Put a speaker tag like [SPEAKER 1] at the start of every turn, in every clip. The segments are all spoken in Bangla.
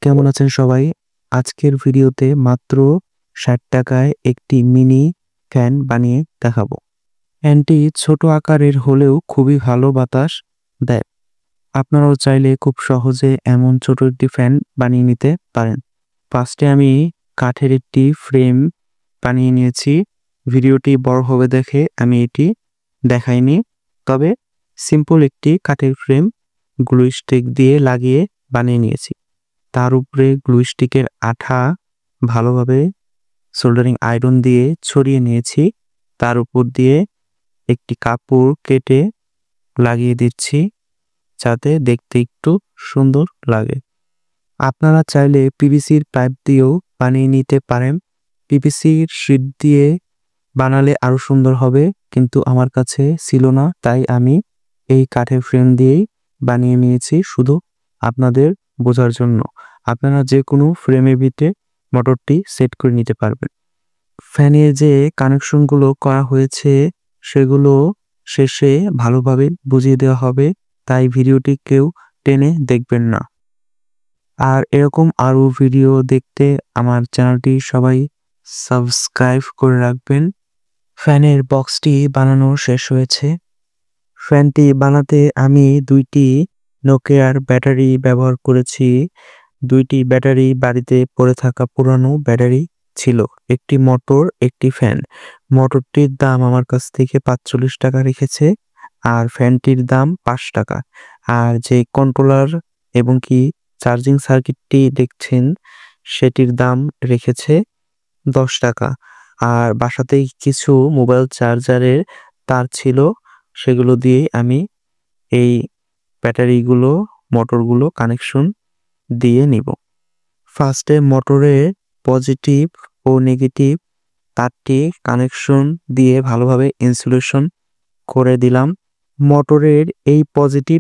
[SPEAKER 1] কেমন আছেন সবাই? আজকের ভিডিওতে মাত্র ৬০ টাকায় একটি মিনি ফ্যান বানিয়ে দেখাবো। ফ্যানটি ছোট আকারের হলেও খুবই ভালো বাতাস দেয়। আপনারাও চাইলে খুব সহজে এমন ছোট একটি ফ্যান বানিয়ে নিতে পারেন। ফার্স্টে আমি কাঠের একটি ফ্রেম বানিয়ে নিয়েছি। ভিডিওটি বড় হবে দেখে আমি এটি দেখাইনি। তবে সিম্পল একটি কাঠের ফ্রেম গ্লু স্টিক দিয়ে লাগিয়ে বানিয়ে নিয়েছি। তার উপরে গ্লু স্টিকের আঠা ভালোভাবে সোল্ডারিং আয়রন দিয়ে ছড়িয়ে নিয়েছি। তার উপর দিয়ে একটি কাপড় কেটে লাগিয়ে দিচ্ছি যাতে দেখতে একটু সুন্দর লাগে। আপনারা চাইলে পিভিসির পাইপ দিয়েও বানিয়ে নিতে পারেন। পিভিসির শীট দিয়ে বানালে আরো সুন্দর হবে, কিন্তু আমার কাছে ছিল না, তাই আমি এই কাঠের ফ্রেম দিয়েই বানিয়ে নিয়েছি শুধু আপনাদের বোঝার জন্য। আপনারা যে কোনো ফ্রেমের ভিতরে মোটরটি সেট করে নিতে পারবেন। ফ্যানের যে কানেকশনগুলো করা হয়েছে সেগুলো শেষে ভালোভাবে বুঝিয়ে দেওয়া হবে, তাই ভিডিওটি কেউ টেনে দেখবেন না। আর এরকম আরও ভিডিও দেখতে আমার চ্যানেলটি সবাই সাবস্ক্রাইব করে রাখবেন। ফ্যানের বক্সটি বানানো শেষ হয়েছে। ফ্যানটি বানাতে আমি 2টি নোকিয়ার ব্যাটারি ব্যবহার করেছি। 2টি ব্যাটারি বাড়িতে পড়ে থাকা পুরানো ব্যাটারি ছিল। একটি মোটর, একটি ফ্যান। মোটরটির দাম আমার কাছ থেকে 45 টাকা রেখেছে আর ফ্যানটির দাম 5 টাকা। আর যে কন্ট্রোলার এবং কি চার্জিং সার্কিটটি দেখছেন সেটির দাম রেখেছে 10 টাকা। আর বাসাতেই কিছু মোবাইল চার্জারের তার ছিল, সেগুলো দিয়েই আমি এই ব্যাটারিগুলো মোটরগুলো কানেকশন দিয়ে নিব। ফার্স্টে মোটরের পজিটিভ ও নেগেটিভ তারটি কানেকশন দিয়ে ভালোভাবে ইনসুলেশন করে দিলাম। মোটরের এই পজিটিভ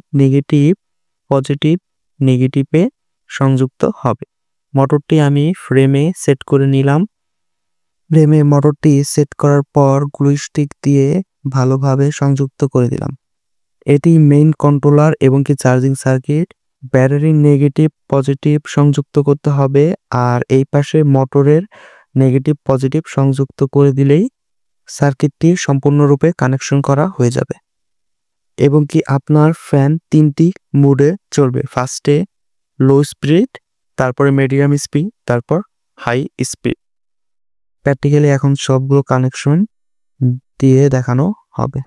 [SPEAKER 1] নেগেটিভে সংযুক্ত হবে। মোটরটি আমি ফ্রেমে সেট করে নিলাম। ফ্রেমে মোটরটি সেট করার পর গ্লু স্টিক দিয়ে ভালোভাবে সংযুক্ত করে দিলাম। এটি মেইন কন্ট্রোলার এবং কি চার্জিং সার্কিট। ব্যাটারির নেগেটিভ পজিটিভ সংযুক্ত করতে হবে আর এই পাশে মোটরের নেগেটিভ পজিটিভ সংযুক্ত করে দিলেই সার্কিটটি সম্পূর্ণরূপে কানেকশন করা হয়ে যাবে। এবং কি আপনার ফ্যান 3টি মোডে চলবে। ফার্স্টে লো স্পিড, তারপরে মিডিয়াম স্পিড, তারপর হাই স্পিড। প্র্যাকটিক্যালি এখন সবগুলো কানেকশন দিয়ে দেখানো হবে।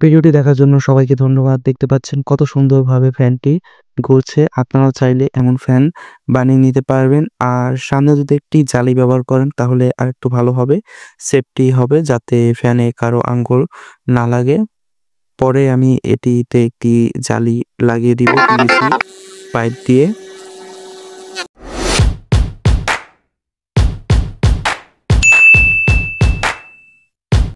[SPEAKER 1] ভিডিওটি দেখার জন্য সবাইকে ধন্যবাদ। দেখতে পাচ্ছেন কত সুন্দরভাবে ফ্যানটি ঘুরছে। আপনারাও চাইলে এমন ফ্যান বানিয়ে নিতে পারবেন। আর সামনে যদি একটি জালি ব্যবহার করেন তাহলে আরেকটু ভালো হবে, সেফটি হবে যাতে ফ্যানে কারো আঙ্গুল না লাগে। পরে আমি এটিতে একটি জালি লাগিয়ে দিব পিভিসি পাইপ দিয়ে।